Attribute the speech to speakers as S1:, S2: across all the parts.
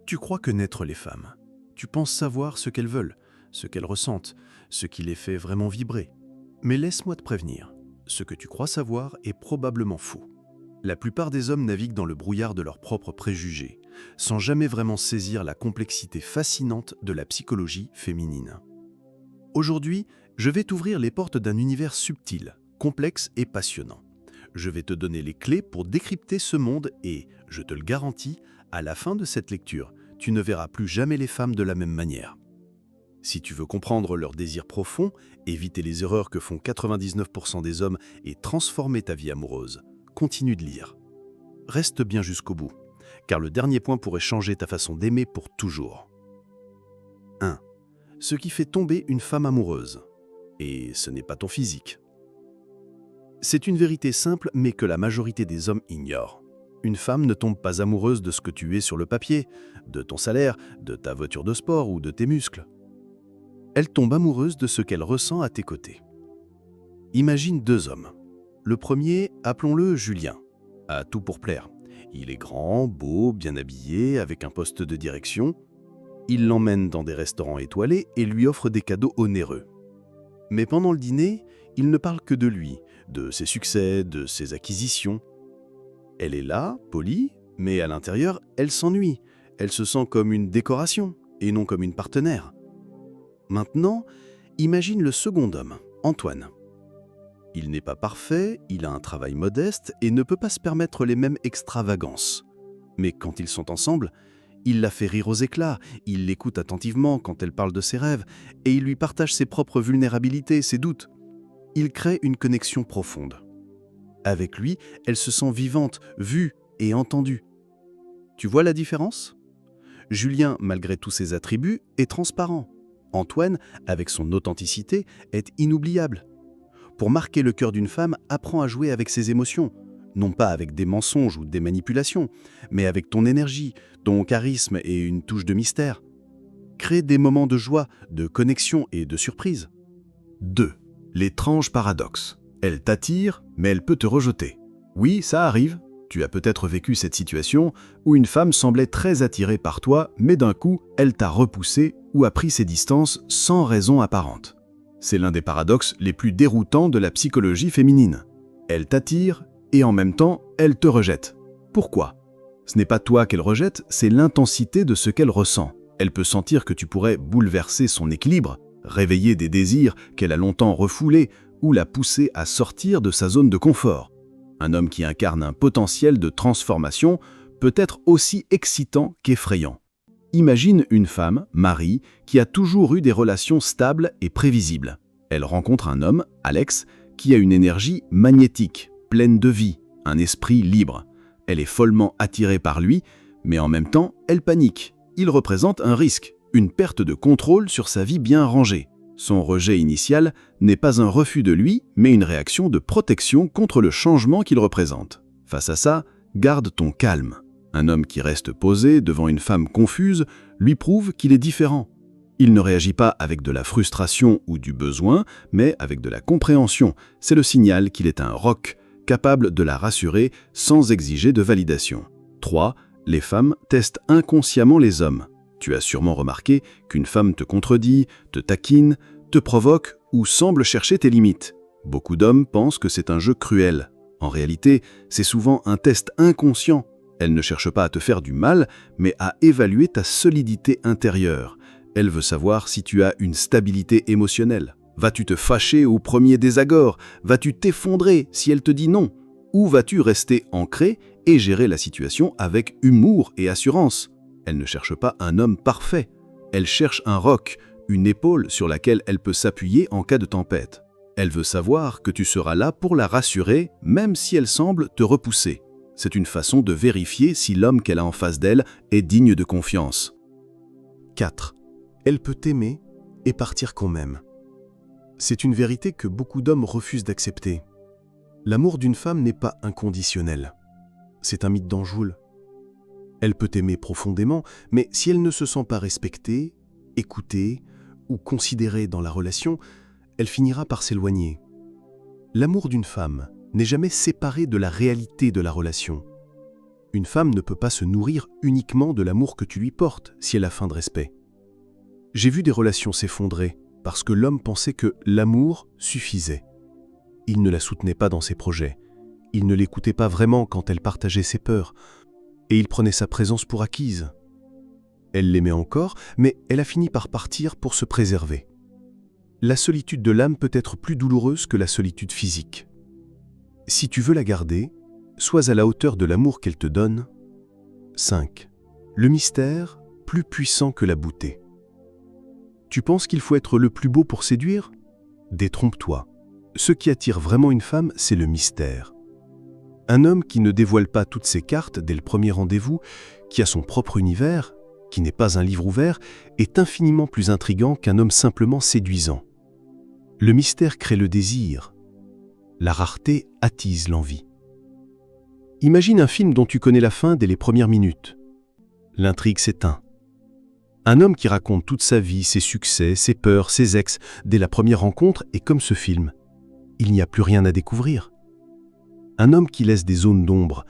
S1: Tu crois connaître les femmes. Tu penses savoir ce qu'elles veulent, ce qu'elles ressentent, ce qui les fait vraiment vibrer. Mais laisse-moi te prévenir, ce que tu crois savoir est probablement faux. La plupart des hommes naviguent dans le brouillard de leurs propres préjugés, sans jamais vraiment saisir la complexité fascinante de la psychologie féminine. Aujourd'hui, je vais t'ouvrir les portes d'un univers subtil, complexe et passionnant. Je vais te donner les clés pour décrypter ce monde et, je te le garantis, à la fin de cette lecture, tu ne verras plus jamais les femmes de la même manière. Si tu veux comprendre leurs désirs profonds, éviter les erreurs que font 99% des hommes et transformer ta vie amoureuse, continue de lire. Reste bien jusqu'au bout, car le dernier point pourrait changer ta façon d'aimer pour toujours. 1. Ce qui fait tomber une femme amoureuse. Et ce n'est pas ton physique. C'est une vérité simple, mais que la majorité des hommes ignorent. Une femme ne tombe pas amoureuse de ce que tu es sur le papier, de ton salaire, de ta voiture de sport ou de tes muscles. Elle tombe amoureuse de ce qu'elle ressent à tes côtés. Imagine deux hommes. Le premier, appelons-le Julien, a tout pour plaire. Il est grand, beau, bien habillé, avec un poste de direction. Il l'emmène dans des restaurants étoilés et lui offre des cadeaux onéreux. Mais pendant le dîner, il ne parle que de lui, de ses succès, de ses acquisitions. Elle est là, polie, mais à l'intérieur, elle s'ennuie. Elle se sent comme une décoration et non comme une partenaire. Maintenant, imagine le second homme, Antoine. Il n'est pas parfait, il a un travail modeste et ne peut pas se permettre les mêmes extravagances. Mais quand ils sont ensemble, il la fait rire aux éclats, il l'écoute attentivement quand elle parle de ses rêves et il lui partage ses propres vulnérabilités, ses doutes. Il crée une connexion profonde. Avec lui, elle se sent vivante, vue et entendue. Tu vois la différence ? Julien, malgré tous ses attributs, est transparent. Antoine, avec son authenticité, est inoubliable. Pour marquer le cœur d'une femme, apprends à jouer avec ses émotions. Non pas avec des mensonges ou des manipulations, mais avec ton énergie, ton charisme et une touche de mystère. Crée des moments de joie, de connexion et de surprise. 2. L'étrange paradoxe. Elle t'attire, mais elle peut te rejeter. Oui, ça arrive. Tu as peut-être vécu cette situation où une femme semblait très attirée par toi, mais d'un coup, elle t'a repoussé ou a pris ses distances sans raison apparente. C'est l'un des paradoxes les plus déroutants de la psychologie féminine. Elle t'attire et en même temps, elle te rejette. Pourquoi ? Ce n'est pas toi qu'elle rejette, c'est l'intensité de ce qu'elle ressent. Elle peut sentir que tu pourrais bouleverser son équilibre, réveiller des désirs qu'elle a longtemps refoulés ou la pousser à sortir de sa zone de confort. Un homme qui incarne un potentiel de transformation peut être aussi excitant qu'effrayant. Imagine une femme, Marie, qui a toujours eu des relations stables et prévisibles. Elle rencontre un homme, Alex, qui a une énergie magnétique, pleine de vie, un esprit libre. Elle est follement attirée par lui, mais en même temps, elle panique. Il représente un risque, une perte de contrôle sur sa vie bien rangée. Son rejet initial n'est pas un refus de lui, mais une réaction de protection contre le changement qu'il représente. Face à ça, garde ton calme. Un homme qui reste posé devant une femme confuse lui prouve qu'il est différent. Il ne réagit pas avec de la frustration ou du besoin, mais avec de la compréhension. C'est le signal qu'il est un roc, capable de la rassurer sans exiger de validation. 3. Les femmes testent inconsciemment les hommes. Tu as sûrement remarqué qu'une femme te contredit, te taquine, te provoque ou semble chercher tes limites. Beaucoup d'hommes pensent que c'est un jeu cruel. En réalité, c'est souvent un test inconscient. Elle ne cherche pas à te faire du mal, mais à évaluer ta solidité intérieure. Elle veut savoir si tu as une stabilité émotionnelle. Vas-tu te fâcher au premier désaccord ? Vas-tu t'effondrer si elle te dit non ? Ou vas-tu rester ancré et gérer la situation avec humour et assurance ? Elle ne cherche pas un homme parfait. Elle cherche un roc, une épaule sur laquelle elle peut s'appuyer en cas de tempête. Elle veut savoir que tu seras là pour la rassurer, même si elle semble te repousser. C'est une façon de vérifier si l'homme qu'elle a en face d'elle est digne de confiance. 4. Elle peut t'aimer et partir qu'on m'aime. C'est une vérité que beaucoup d'hommes refusent d'accepter. L'amour d'une femme n'est pas inconditionnel. C'est un mythe d'Anjoul. Elle peut t'aimer profondément, mais si elle ne se sent pas respectée, écoutée ou considérée dans la relation, elle finira par s'éloigner. L'amour d'une femme n'est jamais séparé de la réalité de la relation. Une femme ne peut pas se nourrir uniquement de l'amour que tu lui portes si elle a faim de respect. J'ai vu des relations s'effondrer parce que l'homme pensait que l'amour suffisait. Il ne la soutenait pas dans ses projets. Il ne l'écoutait pas vraiment quand elle partageait ses peurs. Et il prenait sa présence pour acquise. Elle l'aimait encore, mais elle a fini par partir pour se préserver. La solitude de l'âme peut être plus douloureuse que la solitude physique. Si tu veux la garder, sois à la hauteur de l'amour qu'elle te donne. 5. Le mystère, plus puissant que la beauté. Tu penses qu'il faut être le plus beau pour séduire? Détrompe-toi. Ce qui attire vraiment une femme, c'est le mystère. Un homme qui ne dévoile pas toutes ses cartes dès le premier rendez-vous, qui a son propre univers, qui n'est pas un livre ouvert, est infiniment plus intrigant qu'un homme simplement séduisant. Le mystère crée le désir. La rareté attise l'envie. Imagine un film dont tu connais la fin dès les premières minutes. L'intrigue s'éteint. Un homme qui raconte toute sa vie, ses succès, ses peurs, ses ex, dès la première rencontre est comme ce film. Il n'y a plus rien à découvrir. Un homme qui laisse des zones d'ombre,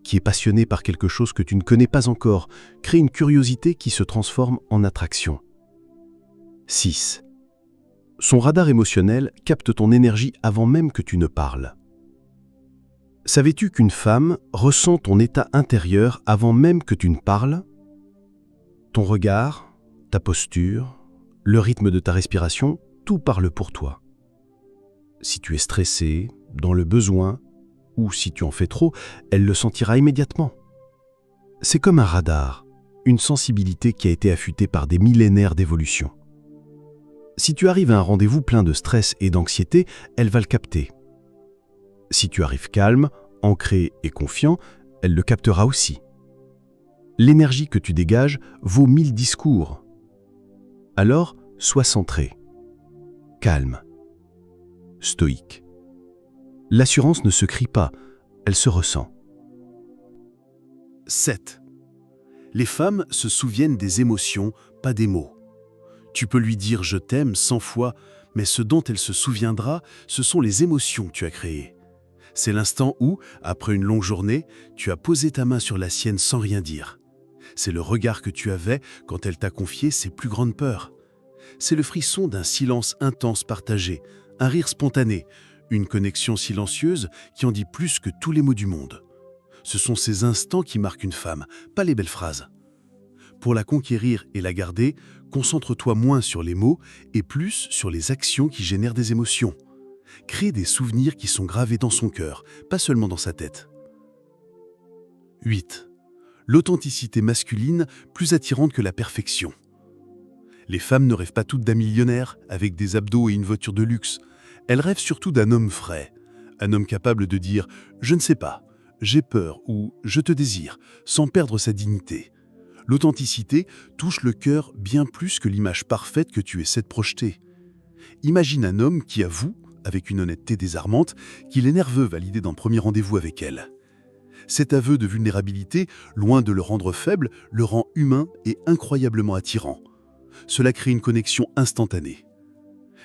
S1: qui est passionné par quelque chose que tu ne connais pas encore, crée une curiosité qui se transforme en attraction. 6. Son radar émotionnel capte ton énergie avant même que tu ne parles. Savais-tu qu'une femme ressent ton état intérieur avant même que tu ne parles? Ton regard, ta posture, le rythme de ta respiration, tout parle pour toi. Si tu es stressé, dans le besoin, ou si tu en fais trop, elle le sentira immédiatement. C'est comme un radar, une sensibilité qui a été affûtée par des millénaires d'évolution. Si tu arrives à un rendez-vous plein de stress et d'anxiété, elle va le capter. Si tu arrives calme, ancré et confiant, elle le captera aussi. L'énergie que tu dégages vaut 1000 discours. Alors, sois centré, calme, stoïque. L'assurance ne se crie pas, elle se ressent. 7. Les femmes se souviennent des émotions, pas des mots. Tu peux lui dire « je t'aime » 100 fois, mais ce dont elle se souviendra, ce sont les émotions que tu as créées. C'est l'instant où, après une longue journée, tu as posé ta main sur la sienne sans rien dire. C'est le regard que tu avais quand elle t'a confié ses plus grandes peurs. C'est le frisson d'un silence intense partagé, un rire spontané, une connexion silencieuse qui en dit plus que tous les mots du monde. Ce sont ces instants qui marquent une femme, pas les belles phrases. Pour la conquérir et la garder, concentre-toi moins sur les mots et plus sur les actions qui génèrent des émotions. Crée des souvenirs qui sont gravés dans son cœur, pas seulement dans sa tête. 8. L'authenticité masculine plus attirante que la perfection. Les femmes ne rêvent pas toutes d'un millionnaire avec des abdos et une voiture de luxe. Elles rêvent surtout d'un homme frais, un homme capable de dire « je ne sais pas »,« j'ai peur » ou « je te désire » sans perdre sa dignité. L'authenticité touche le cœur bien plus que l'image parfaite que tu essaies de projeter. Imagine un homme qui avoue, avec une honnêteté désarmante, qu'il est nerveux à l'idée d'un premier rendez-vous avec elle. Cet aveu de vulnérabilité, loin de le rendre faible, le rend humain et incroyablement attirant. Cela crée une connexion instantanée.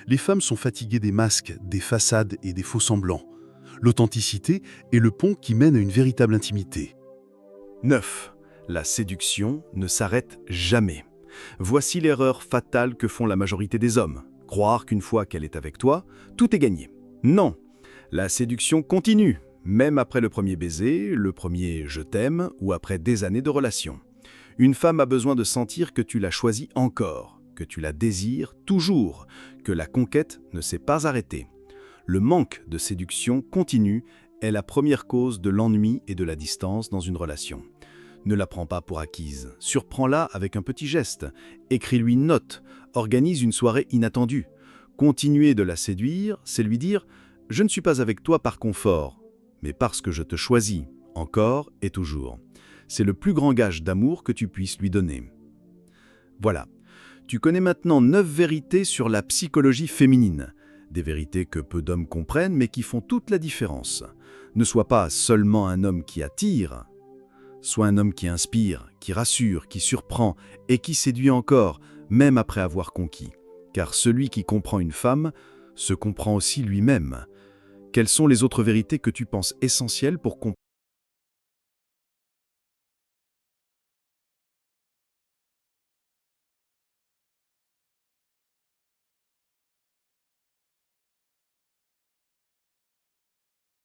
S1: Les femmes sont fatiguées des masques, des façades et des faux-semblants. L'authenticité est le pont qui mène à une véritable intimité.
S2: 9. La séduction ne s'arrête jamais. Voici l'erreur fatale que font la majorité des hommes. Croire qu'une fois qu'elle est avec toi, tout est gagné. Non, la séduction continue, même après le premier baiser, le premier « je t'aime » ou après des années de relation. Une femme a besoin de sentir que tu la choisis encore, que tu la désires toujours, que la conquête ne s'est pas arrêtée. Le manque de séduction continue est la première cause de l'ennui et de la distance dans une relation. Ne la prends pas pour acquise, surprends-la avec un petit geste, écris-lui une note, organise une soirée inattendue. Continuer de la séduire, c'est lui dire « je ne suis pas avec toi par confort, mais parce que je te choisis, encore et toujours ». C'est le plus grand gage d'amour que tu puisses lui donner. Voilà, tu connais maintenant 9 vérités sur la psychologie féminine. Des vérités que peu d'hommes comprennent, mais qui font toute la différence. Ne sois pas seulement un homme qui attire, sois un homme qui inspire, qui rassure, qui surprend et qui séduit encore, même après avoir conquis. Car celui qui comprend une femme se comprend aussi lui-même. Quelles sont les autres vérités que tu penses essentielles pour comprendre